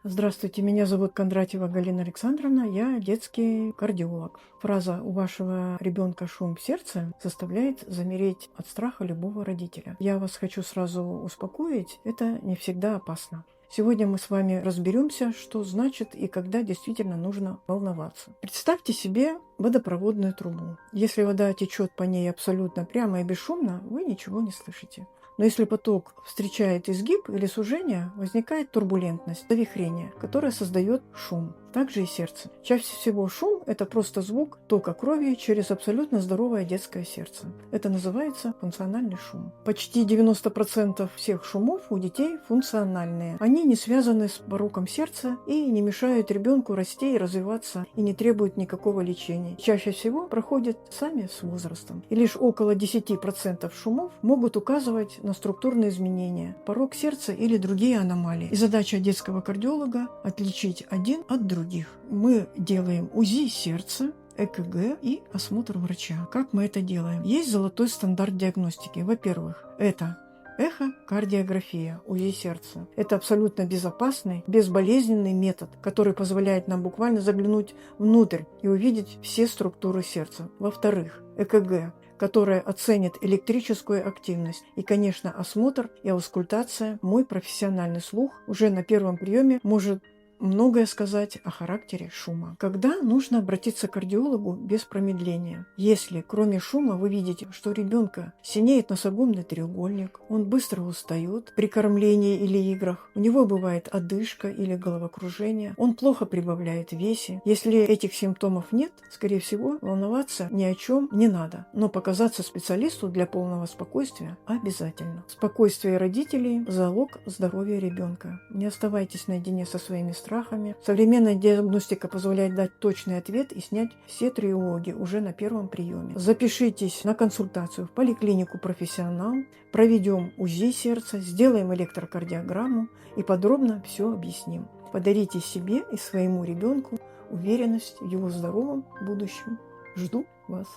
Здравствуйте, меня зовут Кондратьева Галина Александровна, я детский кардиолог. Фраза «у вашего ребенка шум в сердце» заставляет замереть от страха любого родителя. Я вас хочу сразу успокоить, это не всегда опасно. Сегодня мы с вами разберемся, что значит и когда действительно нужно волноваться. Представьте себе водопроводную трубу. Если вода течет по ней абсолютно прямо и бесшумно, вы ничего не слышите. Но если поток встречает изгиб или сужение, возникает турбулентность, завихрение, которое создает шум. Также и сердце. Чаще всего шум – это просто звук тока крови через абсолютно здоровое детское сердце. Это называется функциональный шум. Почти 90% всех шумов у детей функциональные. Они не связаны с пороком сердца и не мешают ребенку расти и развиваться, и не требуют никакого лечения. Чаще всего проходят сами с возрастом. И лишь около 10% шумов могут указывать на структурные изменения, порок сердца или другие аномалии. И задача детского кардиолога – отличить один от других. Мы делаем УЗИ сердца, ЭКГ и осмотр врача. Как мы это делаем? Есть золотой стандарт диагностики. Во-первых, это эхокардиография, УЗИ сердца. Это абсолютно безопасный, безболезненный метод, который позволяет нам буквально заглянуть внутрь и увидеть все структуры сердца. Во-вторых, ЭКГ, которая оценит электрическую активность. И, конечно, осмотр и аускультация, мой профессиональный слух уже на первом приеме может многое сказать о характере шума. Когда нужно обратиться к кардиологу без промедления? Если, кроме шума, вы видите, что у ребенка синеет носогубный треугольник, он быстро устает при кормлении или играх, у него бывает одышка или головокружение, он плохо прибавляет в весе. Если этих симптомов нет, скорее всего, волноваться ни о чем не надо. Но показаться специалисту для полного спокойствия обязательно. Спокойствие родителей – залог здоровья ребенка. Не оставайтесь наедине со своими страхами. Современная диагностика позволяет дать точный ответ и снять все тревоги уже на первом приеме. Запишитесь на консультацию в поликлинику «Профессионал», проведем УЗИ сердца, сделаем электрокардиограмму и подробно все объясним. Подарите себе и своему ребенку уверенность в его здоровом будущем. Жду вас.